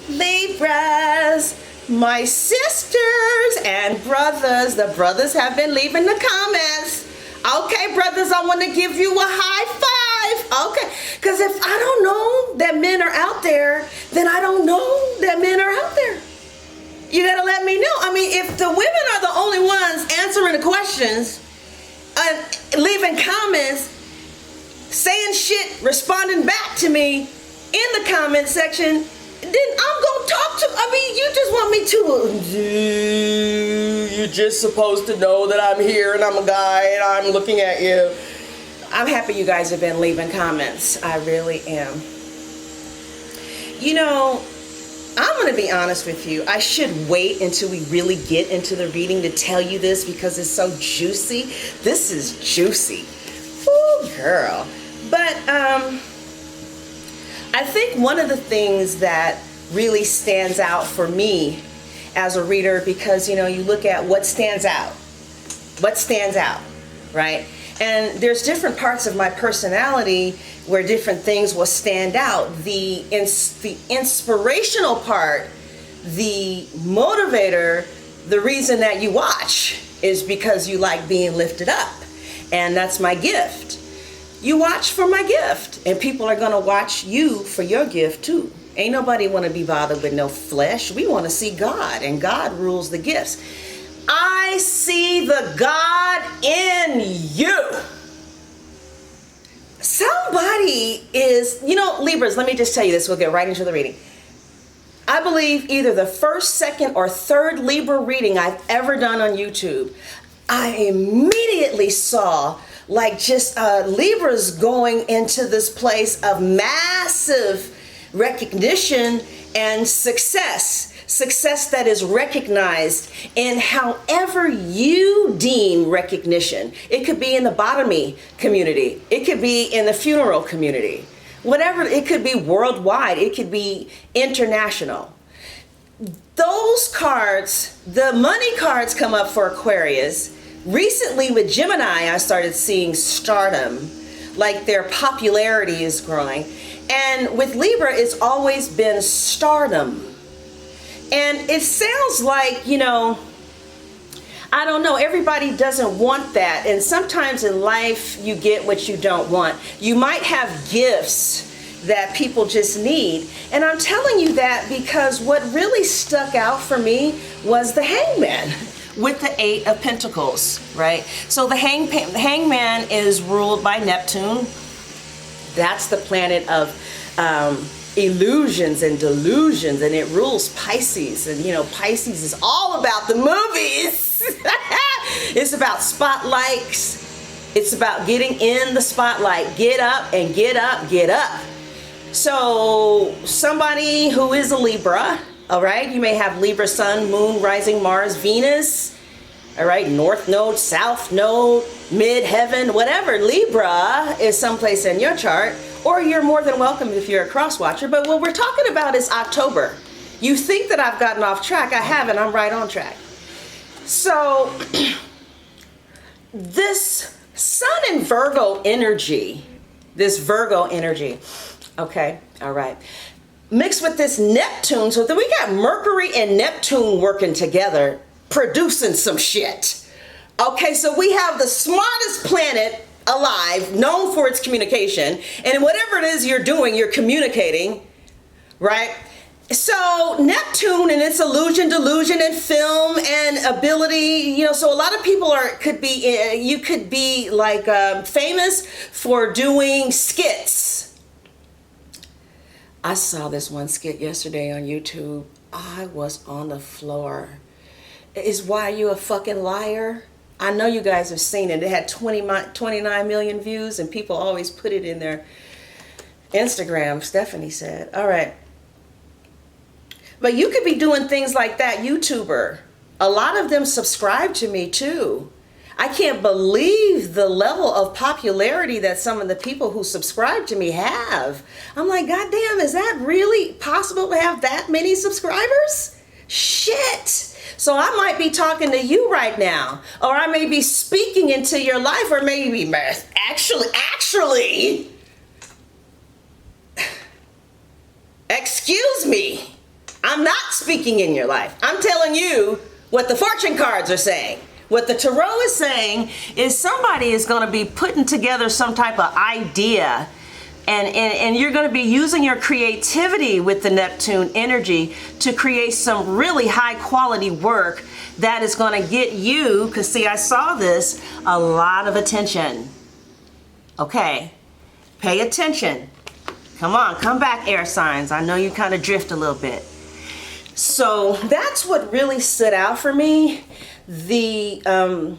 Libras, my sisters and brothers. The brothers have been leaving the comments. Okay, brothers, I want to give you a high five. Okay, because if I don't know that men are out there, then I don't know that men are out there. You gotta let me know. I mean, if the women are the only ones answering the questions, leaving comments, saying shit, responding back to me in the comment section, then I'm gonna talk to, I mean, you just want me to, you're just supposed to know that I'm here and I'm a guy and I'm looking at you. I'm happy you guys have been leaving comments. I really am. You know, I'm going to be honest with you. I should wait until we really get into the reading to tell you this because it's so juicy. This is juicy. Ooh, girl. But I think one of the things that really stands out for me as a reader, because, you know, you look at what stands out. What stands out, right? And there's different parts of my personality where different things will stand out. The inspirational part, the motivator, the reason that you watch is because you like being lifted up. And that's my gift. You watch for my gift, and people are gonna watch you for your gift too. Ain't nobody wanna be bothered with no flesh. We wanna see God, and God rules the gifts. I see the God in you. Somebody is, you know, Libras, let me just tell you this. We'll get right into the reading. I believe either the first, second, or third Libra reading I've ever done on YouTube, I immediately saw like just Libras going into this place of massive recognition and success. Success that is recognized in however you deem recognition. It could be in the bottomy community. It could be in the funeral community. Whatever, it could be worldwide. It could be international. Those cards, the money cards come up for Aquarius. Recently with Gemini, I started seeing stardom, like their popularity is growing. And with Libra, it's always been stardom. And it sounds like, you know, I don't know, everybody doesn't want that. And sometimes in life, you get what you don't want. You might have gifts that people just need. And I'm telling you that because what really stuck out for me was the Hangman with the 8 of Pentacles, right? So the Hangman is ruled by Neptune. That's the planet of illusions and delusions, and it rules Pisces. And you know, Pisces is all about the movies. It's about spotlights. It's about getting in the spotlight. Get up and get up, get up. So somebody who is a Libra, all right, you may have Libra Sun, Moon, Rising, Mars, Venus, all right, North Node, South Node, Mid-Heaven, whatever. Libra is someplace in your chart. Or you're more than welcome if you're a cross watcher. But what we're talking about is October. You think that I've gotten off track. I haven't. I'm right on track. So this Sun and Virgo energy, okay, all right, mixed with this Neptune. So then we got Mercury and Neptune working together, producing some shit. Okay, so we have the smartest planet alive, known for its communication, and whatever it is you're doing, you're communicating, right? So Neptune and its illusion, delusion, and film and ability, you know, so a lot of people you could be like famous for doing skits. I saw this one skit yesterday on YouTube. I was on the floor. Is Why You a Fucking Liar? I know you guys have seen it. It had 29 million views, and people always put it in their Instagram, Stephanie said. All right. But you could be doing things like that, YouTuber. A lot of them subscribe to me too. I can't believe the level of popularity that some of the people who subscribe to me have. I'm like, God damn, is that really possible to have that many subscribers? Shit. So I might be talking to you right now, or I may be speaking into your life, or maybe actually, excuse me, I'm not speaking in your life. I'm telling you what the fortune cards are saying. What the tarot is saying is somebody is going to be putting together some type of idea, and you're going to be using your creativity with the Neptune energy to create some really high quality work that is going to get you, because see, I saw this, a lot of attention. Okay, pay attention. Come on, come back, air signs. I know you kind of drift a little bit. So that's what really stood out for me. That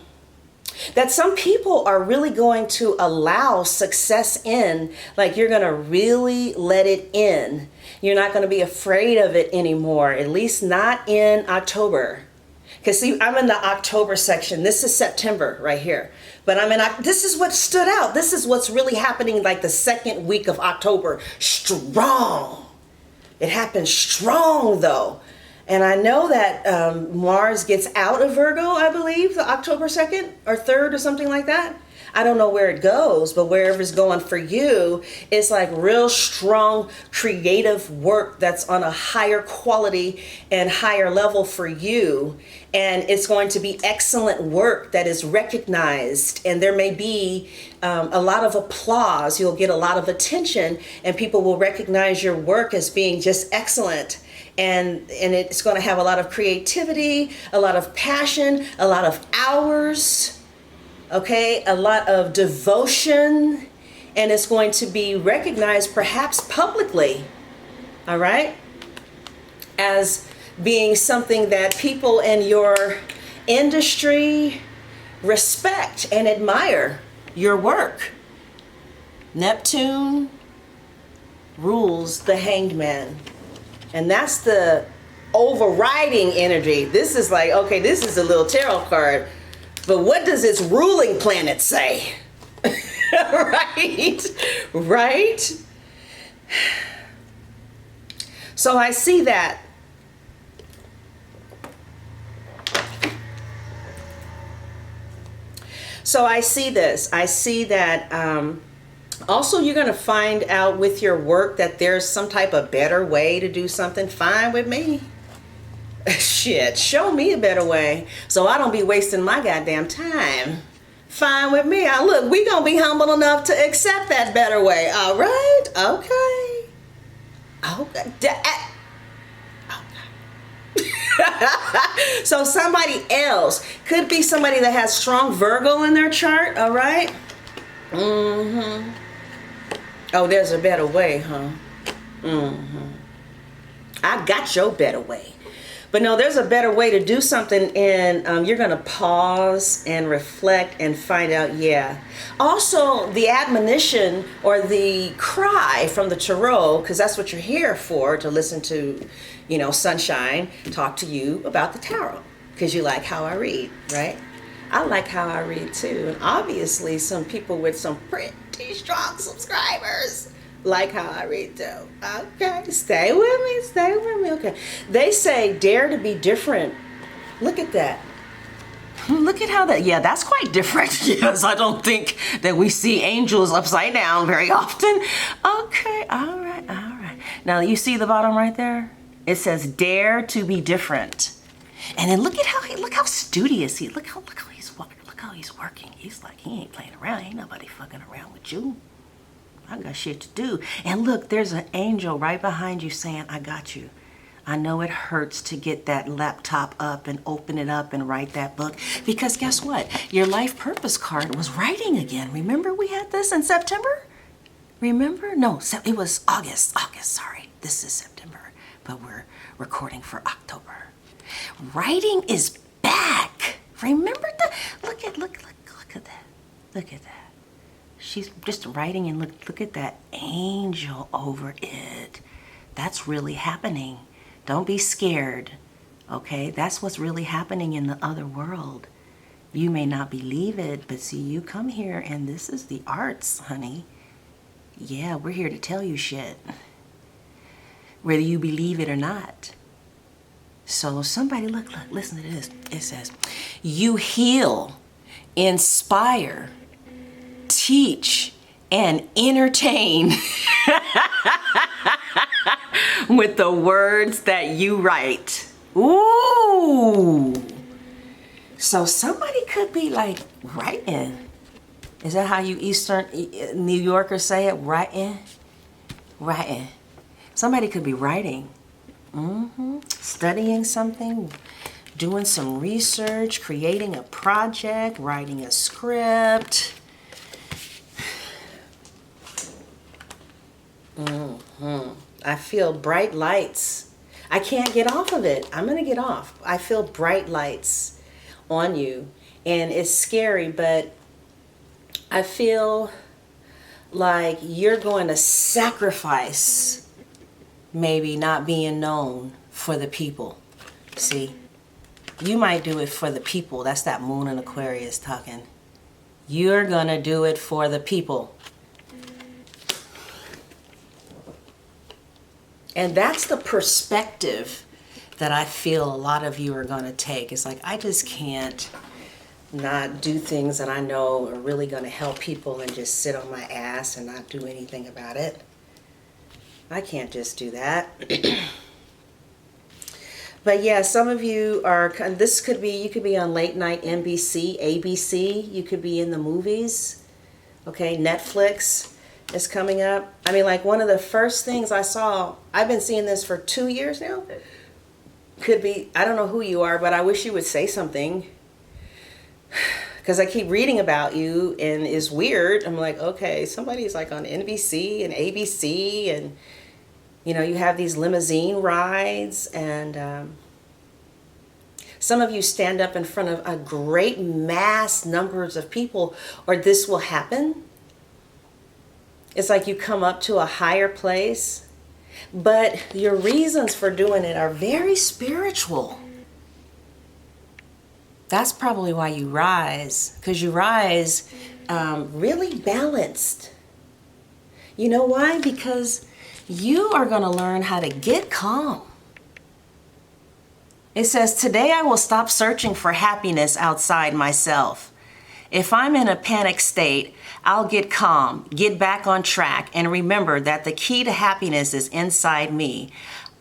some people are really going to allow success in, like you're going to really let it in. You're not going to be afraid of it anymore, at least not in October. Because see, I'm in the October section. This is September right here. But this is what stood out. This is what's really happening like the second week of October. Strong. It happens strong though. And I know that Mars gets out of Virgo, I believe, the October 2nd or 3rd or something like that. I don't know where it goes, but wherever it's going for you, it's like real strong creative work that's on a higher quality and higher level for you. And it's going to be excellent work that is recognized. And there may be a lot of applause. You'll get a lot of attention and people will recognize your work as being just excellent. And it's going to have a lot of creativity, a lot of passion, a lot of hours, okay, a lot of devotion, and it's going to be recognized perhaps publicly, all right, as being something that people in your industry respect and admire your work. Neptune rules the Hanged Man. And that's the overriding energy. This is like, okay, this is a little tarot card, but what does its ruling planet say? Right? Right? So I see that. So I see this. I see that also, you're going to find out with your work that there's some type of better way to do something. Fine with me. Shit, show me a better way so I don't be wasting my goddamn time. Fine with me. Look, we going to be humble enough to accept that better way. All right? Okay. Okay. So somebody else could be somebody that has strong Virgo in their chart. All right? Mm-hmm. Oh, there's a better way, huh? Mm-hmm. I got your better way. But no, there's a better way to do something, and you're going to pause and reflect and find out, yeah. Also, the admonition or the cry from the tarot, because that's what you're here for, to listen to, you know, Sunshine talk to you about the tarot, because you like how I read, right? I like how I read too. And obviously some people with some pretty strong subscribers like how I read too. Okay, stay with me, okay. They say dare to be different. Look at that. Look at how that, yeah, that's quite different. Yes, I don't think that we see angels upside down very often. Okay, all right. Now you see the bottom right there? It says dare to be different. And then look how studious he, look how he's working. He's like, he ain't playing around. Ain't nobody fucking around with you. I got shit to do. And look, there's an angel right behind you saying, I got you. I know it hurts to get that laptop up and open it up and write that book, because guess what? Your life purpose card was writing again. Remember we had this in September? Remember? No, it was August, sorry. This is September, but we're recording for October. Writing is back. Remember that? Look at that. Look at that. She's just writing, and look at that angel over it. That's really happening. Don't be scared. Okay? That's what's really happening in the other world. You may not believe it, but see, you come here and this is the arts, honey. Yeah, we're here to tell you shit, whether you believe it or not. So somebody, look, listen to this. It says, you heal, inspire, teach, and entertain with the words that you write. Ooh. So somebody could be like writing. Is that how you Eastern New Yorkers say it? Writing? Writing. Somebody could be writing. Studying something, doing some research, creating a project, writing a script. I feel bright lights. I can't get off of it. I'm going to get off. I feel bright lights on you. And it's scary, but I feel like you're going to sacrifice maybe not being known for the people. See, you might do it for the people. That's that moon in Aquarius talking. You're going to do it for the people. And that's the perspective that I feel a lot of you are going to take. It's like, I just can't not do things that I know are really going to help people and just sit on my ass and not do anything about it. I can't just do that. But yeah, some of you are, this could be, you could be on late night NBC, ABC, you could be in the movies, okay, Netflix is coming up. I mean, like one of the first things I saw, I've been seeing this for 2 years now, could be, I don't know who you are, but I wish you would say something, because I keep reading about you and it's weird. I'm like, okay, somebody's like on NBC and ABC and you know, you have these limousine rides, and some of you stand up in front of a great mass numbers of people, or this will happen. It's like you come up to a higher place, but your reasons for doing it are very spiritual. That's probably why you rise, because you rise really balanced. You know why? Because you are going to learn how to get calm. It says, today I will stop searching for happiness outside myself. If I'm in a panic state, I'll get calm, get back on track, and remember that the key to happiness is inside me.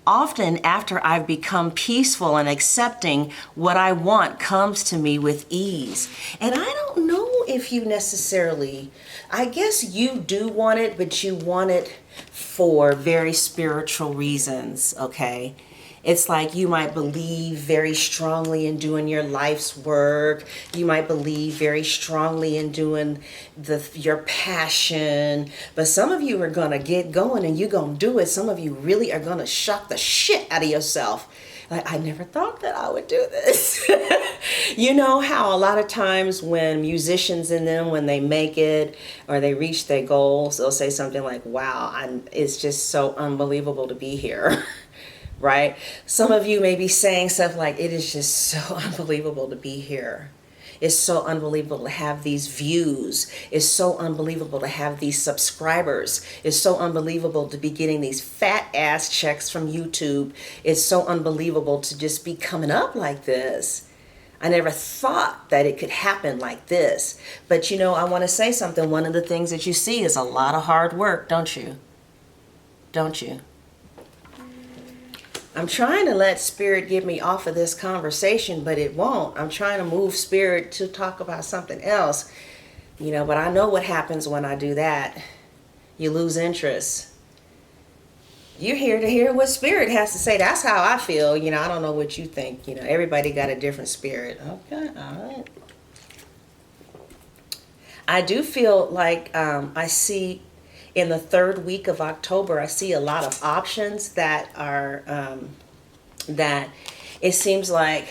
Often after I've become peaceful and accepting, what I want comes to me with ease. And I don't know if you necessarily, I guess you do want it, but you want it for very spiritual reasons, okay? It's like you might believe very strongly in doing your life's work. You might believe very strongly in doing your passion. But some of you are going to get going and you're going to do it. Some of you really are going to shock the shit out of yourself. Like, I never thought that I would do this. You know how a lot of times when musicians in them, when they make it or they reach their goals, they'll say something like, wow, it's just so unbelievable to be here. Right? Some of you may be saying stuff like, it is just so unbelievable to be here. It's so unbelievable to have these views. It's so unbelievable to have these subscribers. It's so unbelievable to be getting these fat ass checks from YouTube. It's so unbelievable to just be coming up like this. I never thought that it could happen like this. But you know, I want to say something. One of the things that you see is a lot of hard work, don't you? Don't you? I'm trying to let Spirit get me off of this conversation, but it won't. I'm trying to move Spirit to talk about something else, you know, but I know what happens when I do that. You lose interest. You're here to hear what Spirit has to say. That's how I feel. You know, I don't know what you think. You know, everybody got a different spirit. Okay, all right. I do feel like I see in the third week of October, I see a lot of options that are, that it seems like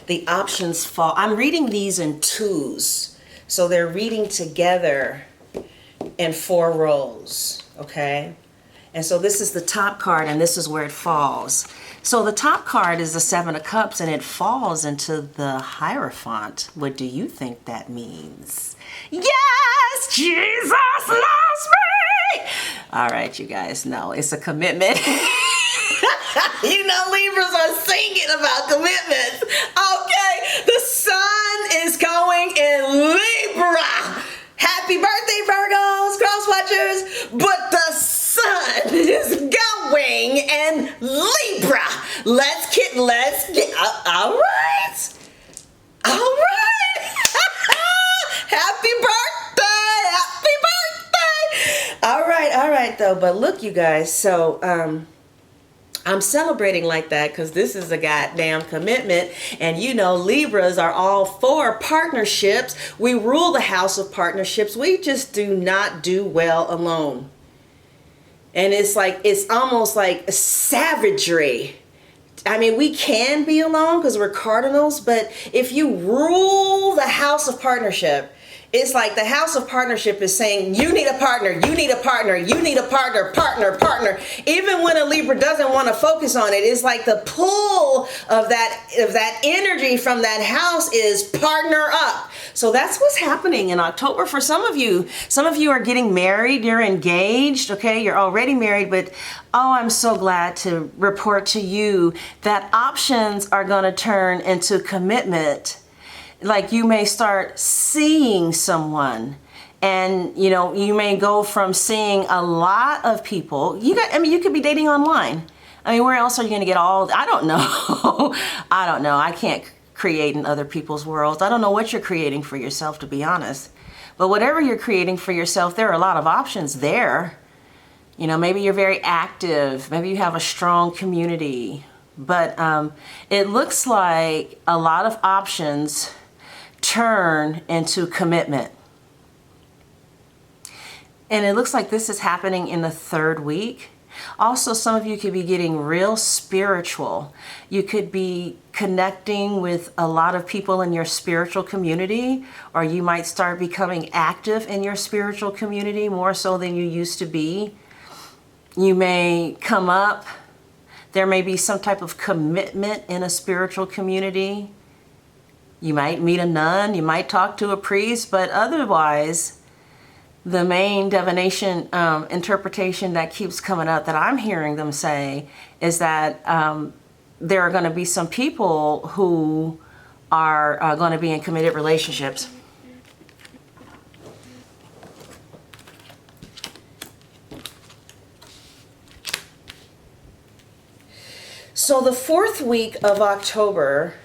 the options fall. I'm reading these in twos. So they're reading together in 4 rows, okay? And so this is the top card and this is where it falls. So the top card is the 7 of Cups and it falls into the Hierophant. What do you think that means? Yes, Jesus loves me. All right, you guys know it's a commitment. You know, Libras are singing about commitments. Okay, the sun is going in Libra. Happy birthday, Virgos, cross watchers. But the sun is going and Libra. Let's get, all right. All right. Happy birthday. Happy birthday. All right, though. But look, you guys, so, I'm celebrating like that because this is a goddamn commitment. And you know, Libras are all for partnerships. We rule the house of partnerships. We just do not do well alone. And it's like, it's almost like savagery. I mean, we can be alone because we're cardinals, but if you rule the house of partnership, it's like the house of partnership is saying, you need a partner, you need a partner, you need a partner, partner. Even when a Libra doesn't want to focus on it, it's like the pull of that energy from that house is partner up. So that's what's happening in October for some of you. Some of you are getting married, you're engaged, okay? You're already married, but oh, I'm so glad to report to you that options are going to turn into commitment. Like you may start seeing someone, and you know, you may go from seeing a lot of people. You could be dating online. I mean, where else are you going to get all, I don't know. I don't know. I can't create in other people's worlds. I don't know what you're creating for yourself, to be honest. But whatever you're creating for yourself, there are a lot of options there. You know, maybe you're very active. Maybe you have a strong community. But it looks like a lot of options turn into commitment. And it looks like this is happening in the third week. Also, some of you could be getting real spiritual. You could be connecting with a lot of people in your spiritual community, or you might start becoming active in your spiritual community more so than you used to be. You may come up. There may be some type of commitment in a spiritual community. You might meet a nun, you might talk to a priest, but otherwise, the main divination interpretation that keeps coming up that I'm hearing them say is that there are going to be some people who are going to be in committed relationships. So the fourth week of October,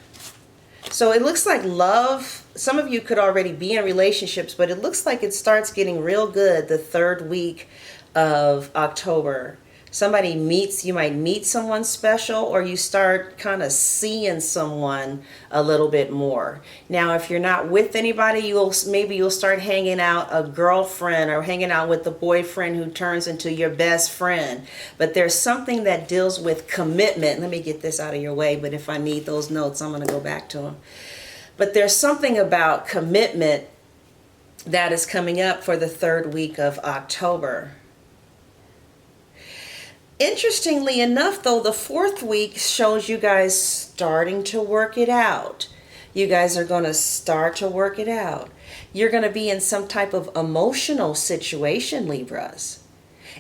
so it looks like love, some of you could already be in relationships, but it looks like it starts getting real good the third week of October. Somebody meets, you might meet someone special, or you start kind of seeing someone a little bit more. Now, if you're not with anybody, maybe you'll start hanging out a girlfriend or hanging out with the boyfriend who turns into your best friend. But there's something that deals with commitment. Let me get this out of your way, but if I need those notes, I'm going to go back to them. But there's something about commitment that is coming up for the third week of October. Interestingly enough, though, the fourth week shows you guys starting to work it out. You guys are going to start to work it out. You're going to be in some type of emotional situation, Libras.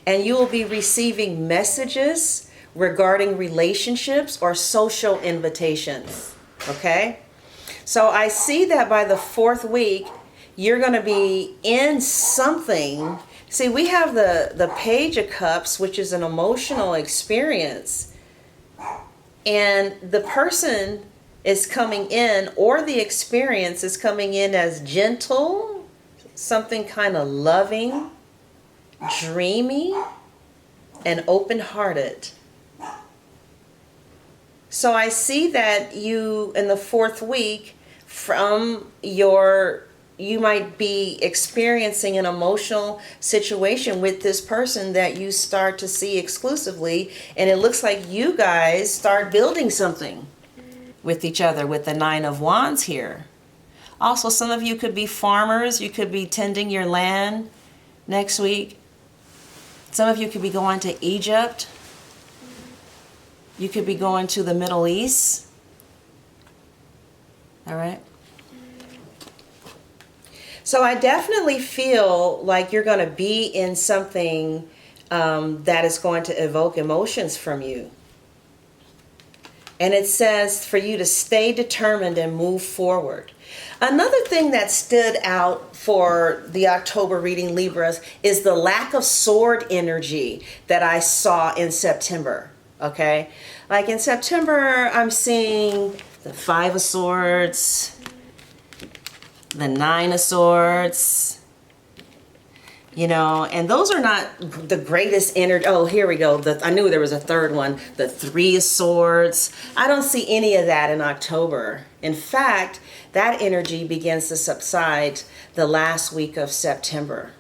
And you will be receiving messages regarding relationships or social invitations. Okay? So I see that by the fourth week, you're going to be in something. See, we have the Page of Cups, which is an emotional experience. And the person is coming in, or the experience is coming in as gentle, something kind of loving, dreamy, and open-hearted. So I see that you, in the fourth week, you might be experiencing an emotional situation with this person that you start to see exclusively, and it looks like you guys start building something with each other with the Nine of Wands here. Also, some of you could be farmers. You could be tending your land next week. Some of you could be going to Egypt. You could be going to the Middle East. All right. So I definitely feel like you're going to be in something that is going to evoke emotions from you. And it says for you to stay determined and move forward. Another thing that stood out for the October reading, Libras, is the lack of sword energy that I saw in September. okay? Like in September, I'm seeing the Five of Swords, the Nine of Swords, you know, and those are not the greatest energy. Oh, here we go. I knew there was a third one, the Three of Swords. I don't see any of that in October. In fact, that energy begins to subside the last week of September.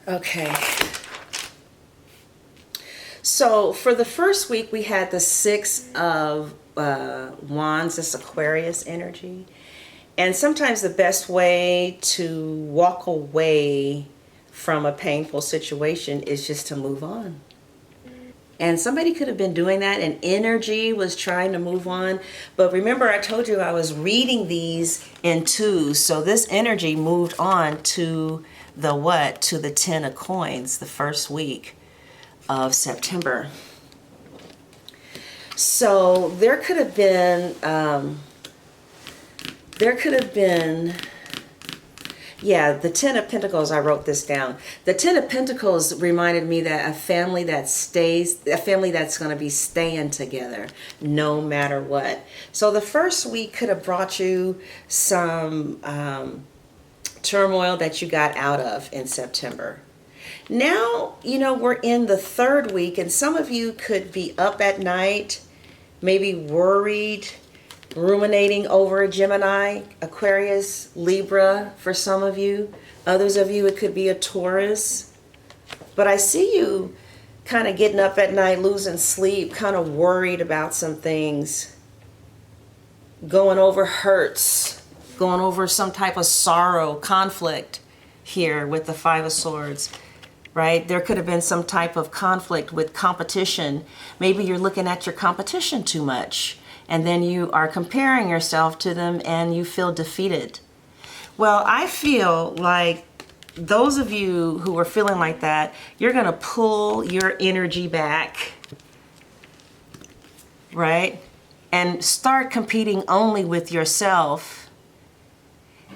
Okay. So for the first week, we had the Six of Wands, this Aquarius energy. And sometimes the best way to walk away from a painful situation is just to move on. And somebody could have been doing that, and energy was trying to move on. But remember, I told you I was reading these in twos. So this energy moved on to the what? To the Ten of Coins, the first week of September. So there could have been, yeah, the Ten of Pentacles, I wrote this down. The Ten of Pentacles reminded me that a family that's going to be staying together no matter what. So the first week could have brought you some turmoil that you got out of in September. Now, you know, we're in the third week, and some of you could be up at night, maybe worried, ruminating over a Gemini, Aquarius, Libra for some of you. Others of you, it could be a Taurus. But I see you kind of getting up at night, losing sleep, kind of worried about some things, going over hurts, going over some type of sorrow, conflict here with the Five of Swords. Right? There could have been some type of conflict with competition. Maybe you're looking at your competition too much, and then you are comparing yourself to them and you feel defeated. Well, I feel like those of you who are feeling like that, you're going to pull your energy back, right? And start competing only with yourself.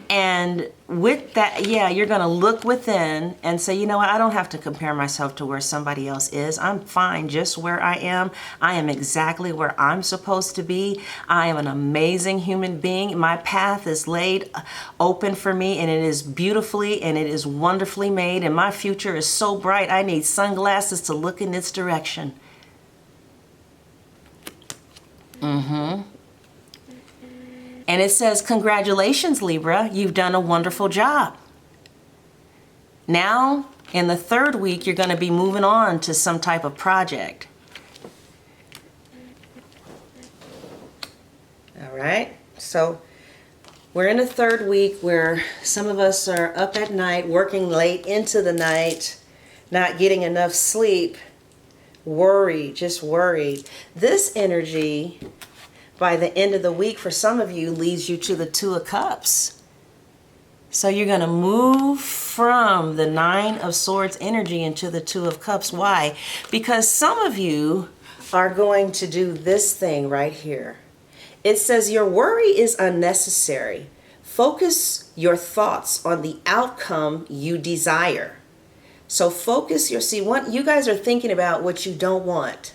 And with that, yeah, you're going to look within and say, you know what, I don't have to compare myself to where somebody else is. I'm fine just where I am. I am exactly where I'm supposed to be. I am an amazing human being. My path is laid open for me, and it is beautifully and it is wonderfully made. And my future is so bright, I need sunglasses to look in its direction. And it says, congratulations, Libra, you've done a wonderful job. Now, in the third week, you're going to be moving on to some type of project. All right, so we're in the third week where some of us are up at night, working late into the night, not getting enough sleep, worried, just worried. This energy, by the end of the week, for some of you, leads you to the Two of Cups. So you're going to move from the Nine of Swords energy into the Two of Cups. Why? Because some of you are going to do this thing right here. It says your worry is unnecessary. Focus your thoughts on the outcome you desire. So focus your, you guys are thinking about what you don't want.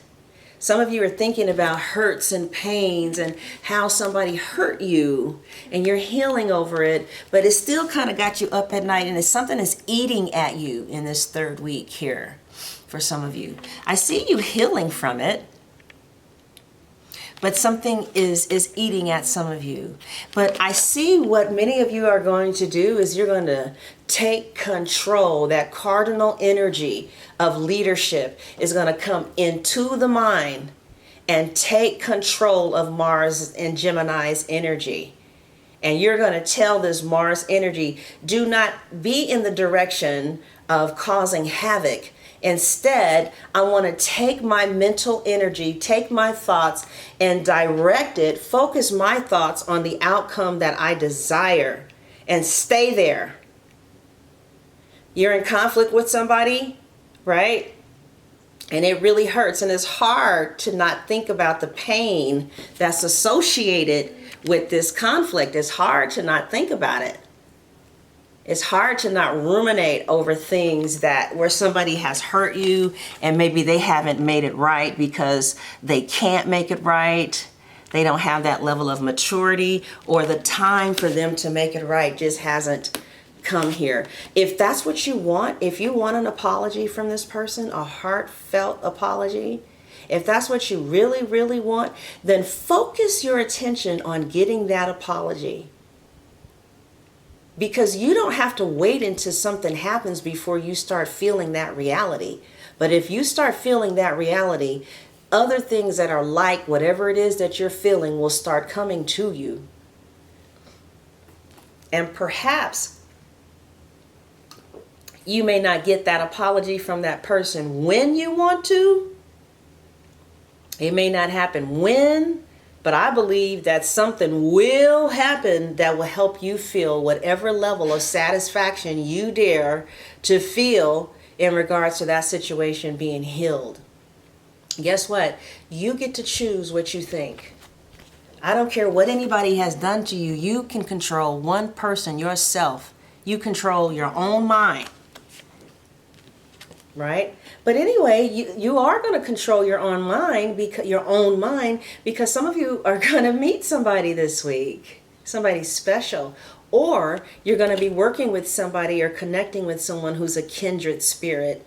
Some of you are thinking about hurts and pains and how somebody hurt you, and you're healing over it, but it still kind of got you up at night, and it's something that's eating at you in this third week here for some of you. I see you healing from it, but something is eating at some of you. But I see what many of you are going to do is you're going to take control. That cardinal energy of leadership is going to come into the mind and take control of Mars and Gemini's energy. And you're going to tell this Mars energy, do not be in the direction of causing havoc. Instead, I want to take my mental energy, take my thoughts and direct it, focus my thoughts on the outcome that I desire and stay there. You're in conflict with somebody, right? And it really hurts, and it's hard to not think about the pain that's associated with this conflict. It's hard to not think about it. It's hard to not ruminate over things that where somebody has hurt you and maybe they haven't made it right because they can't make it right. They don't have that level of maturity, or the time for them to make it right just hasn't come here. If that's what you want, if you want an apology from this person, a heartfelt apology, if that's what you really, really want, then focus your attention on getting that apology. Because you don't have to wait until something happens before you start feeling that reality. But if you start feeling that reality, other things that are like whatever it is that you're feeling will start coming to you. And perhaps you may not get that apology from that person when you want to. It may not happen when, but I believe that something will happen that will help you feel whatever level of satisfaction you dare to feel in regards to that situation being healed. Guess what? You get to choose what you think. I don't care what anybody has done to you. You can control one person, yourself. You control your own mind. Right? But anyway, you are going to control your own mind because some of you are going to meet somebody this week, somebody special, or you're going to be working with somebody or connecting with someone who's a kindred spirit.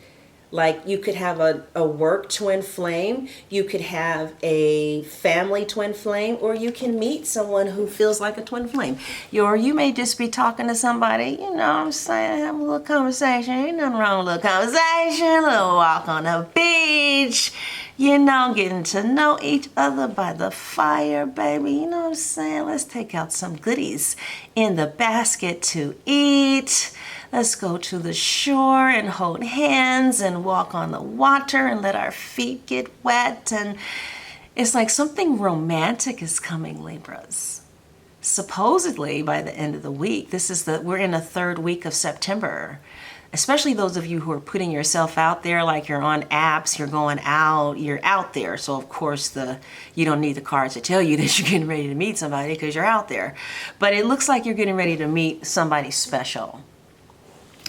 Like you could have a work twin flame, you could have a family twin flame, or you can meet someone who feels like a twin flame. Or you may just be talking to somebody, you know what I'm saying, have a little conversation. Ain't nothing wrong with a little conversation, a little walk on the beach, you know, getting to know each other by the fire, baby. You know what I'm saying? Let's take out some goodies in the basket to eat. Let's go to the shore and hold hands and walk on the water and let our feet get wet. And it's like something romantic is coming, Libras. Supposedly by the end of the week, we're in the third week of September. Especially those of you who are putting yourself out there, like you're on apps, you're going out, you're out there. So of course you don't need the cards to tell you that you're getting ready to meet somebody because you're out there. But it looks like you're getting ready to meet somebody special,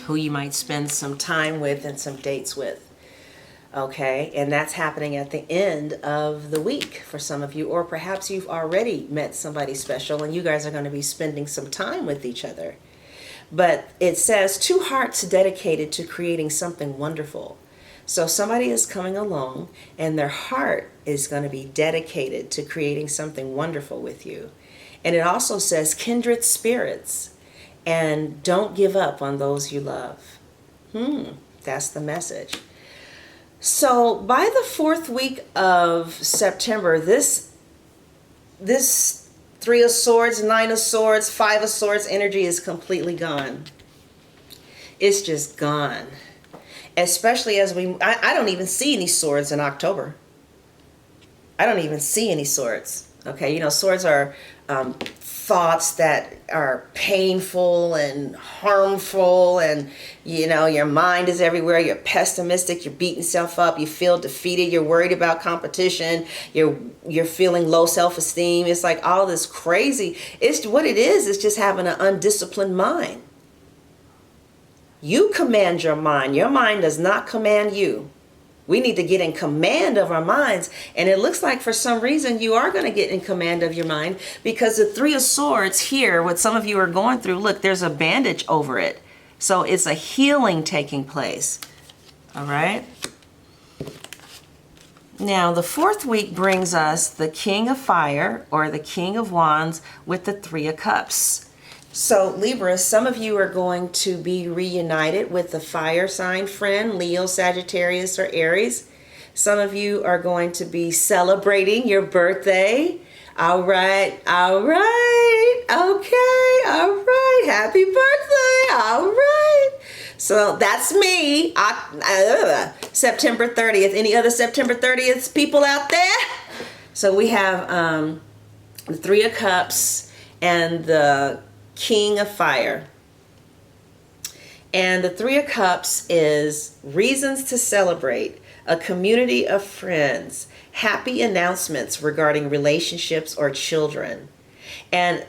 who you might spend some time with and some dates with. Okay, and that's happening at the end of the week for some of you, or perhaps you've already met somebody special and you guys are going to be spending some time with each other. But it says two hearts dedicated to creating something wonderful. So somebody is coming along and their heart is going to be dedicated to creating something wonderful with you. And it also says kindred spirits. And don't give up on those you love. That's the message. So by the fourth week of September, this Three of Swords, Nine of Swords, Five of Swords energy is completely gone. It's just gone. Especially as I don't even see any swords in October. I don't even see any swords. Okay, you know, swords are thoughts that are painful and harmful, and you know, your mind is everywhere. You're pessimistic, you're beating yourself up, you feel defeated, you're worried about competition, you're feeling low self-esteem. It's like all this crazy. It's what it is. It's just having an undisciplined mind. You command your mind. Your mind does not command you. We need to get in command of our minds. And it looks like for some reason you are going to get in command of your mind, because the Three of Swords here, what some of you are going through, look, there's a bandage over it. So it's a healing taking place. All right. Now the fourth week brings us the King of Fire, or the King of Wands, with the Three of Cups. So Libra, some of you are going to be reunited with a fire sign friend, Leo, Sagittarius, or Aries. Some of you are going to be celebrating your birthday. All right, okay, all right, happy birthday, all right. So that's me, September 30th. Any other September 30th people out there? So we have the Three of Cups and the King of Fire. And the Three of Cups is reasons to celebrate, a community of friends, happy announcements regarding relationships or children. And